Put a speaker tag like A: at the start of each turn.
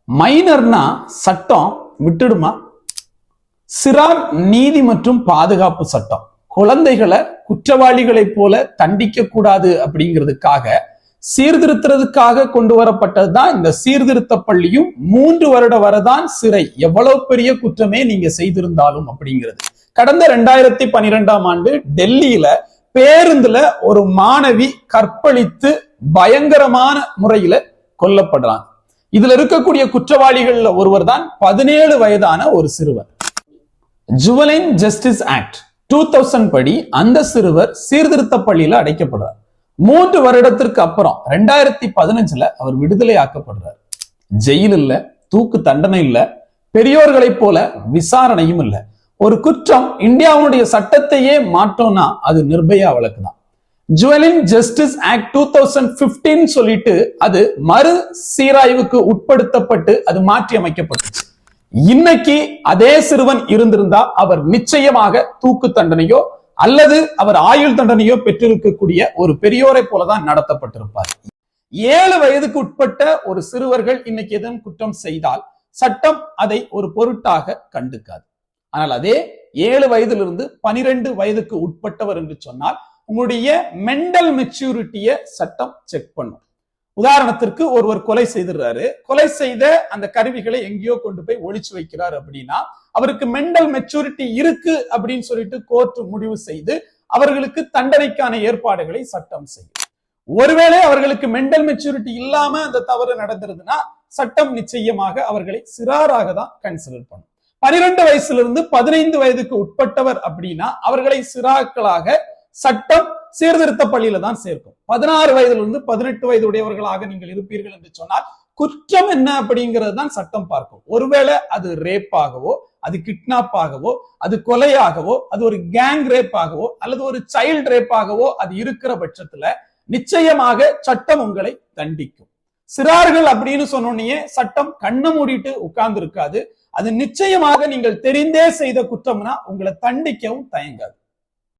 A: மைனர்னா சட்டம் விட்டுடுமா? சிறார் நீதி மற்றும் பாதுகாப்பு சட்டம் குழந்தைகளை குற்றவாளிகளை போல தண்டிக்க கூடாது அப்படிங்கிறதுக்காக சீர்திருத்துறதுக்காக கொண்டு வரப்பட்டதுதான் இந்த சீர்திருத்த பள்ளியும் 3 வருட வரதான் சிறை எவ்வளவு பெரிய குற்றமே நீங்க செய்திருந்தாலும் அப்படிங்கிறது. கடந்த 2012ஆம் ஆண்டு டெல்லியில பேருந்துல ஒரு மாணவி கற்பழித்து பயங்கரமான முறையில கொல்லப்படுறாங்க. இதுல இருக்கக்கூடிய குற்றவாளிகள்ல ஒருவர் தான் 17 வயதான ஒரு சிறுவர். ஜுவலைன் ஜஸ்டிஸ் ஆக்ட் 2000 படி அந்த சிறுவர் சீர்திருத்த பள்ளியில அடைக்கப்படுறார். 3 வருடத்திற்கு அப்புறம் 2015ல அவர் விடுதலை ஆக்கப்படுறார். ஜெயில் இல்ல, தூக்கு தண்டனை இல்ல, பெரியோர்களைப் போல விசாரணையும் இல்ல. ஒரு குற்றம் இந்தியாவுடைய சட்டத்தையே மாற்றோம்னா அது நிர்பயா வழக்கு தான். ஜுவலைன் ஜஸ்டிஸ் ஆக்ட் 2015 சொல்லிட்டு அது மறு சீராய்வுக்கு உட்படுத்தப்பட்டு அது மாற்றி அமைக்கப்பட்டுச்சு. இன்னைக்கு அதே சிறுவன் இருந்திருந்தா அவர் நிச்சயமாக தூக்கு தண்டனையோ அல்லது அவர் ஆயுள் தண்டனையோ பெற்றிருக்கக்கூடிய ஒரு பெரியோரை போலதான் நடத்தப்பட்டிருப்பார். 7 வயதுக்கு உட்பட்ட ஒரு சிறுவர்கள் இன்னைக்கு எதுவும் குற்றம் செய்தால் சட்டம் அதை ஒரு பொருட்டாக கண்டுக்காது. ஆனால் அதே 7 வயதிலிருந்து 12 வயதுக்கு உட்பட்டவர் என்று சொன்னால் உங்களுடைய மென்டல் மெச்சூரிட்டியை சட்டம் செக் பண்ணும். உதாரணத்திற்கு ஒருவர் கொலை செய்திருக்காரு, கொலை செய்த அந்த கருவிகளை எங்கேயோ கொண்டு போய் ஒளிச்சு வைக்கிறார் அப்படின்னா அவருக்கு மென்டல் மெச்சூரிட்டி இருக்கு அப்படின்னு சொல்லிட்டு கோர்ட் முடிவு செய்து அவர்களுக்கு தண்டனைக்கான ஏற்பாடுகளை சட்டம் செய்யும். ஒருவேளை அவர்களுக்கு மென்டல் மெச்சூரிட்டி இல்லாம அந்த தவறு நடந்திருதுன்னா சட்டம் நிச்சயமாக அவர்களை சிறாராக தான் கன்சிடர் பண்ணும். 12 வயசுல இருந்து 15 வயதுக்கு உட்பட்டவர் அப்படின்னா அவர்களை சிறாக்களாக சட்டம் சீர்திருத்த பள்ளியில தான் சேர்க்கும். 16 வயதிலிருந்து 18 வயது உடையவர்களாக நீங்கள் இருப்பீர்கள் என்று சொன்னால் குற்றம் என்ன அப்படிங்கிறது தான் சட்டம் பார்க்கும். ஒருவேளை அது ரேப் ஆகவோ, அது கிட்னாப் ஆகவோ, அது கொலையாகவோ, அது ஒரு கேங் ரேப் ஆகவோ அல்லது ஒரு சைல்டு ரேப் ஆகவோ அது இருக்கிற பட்சத்துல நிச்சயமாக சட்டம் உங்களை தண்டிக்கும். சிறார்கள் அப்படின்னு சொன்னோன்னே சட்டம் கண்ணை மூடிட்டு உட்கார்ந்து இருக்காது. அது நிச்சயமாக நீங்கள் தெரிந்தே செய்த குற்றம்னா உங்களை தண்டிக்கவும் தயங்காது.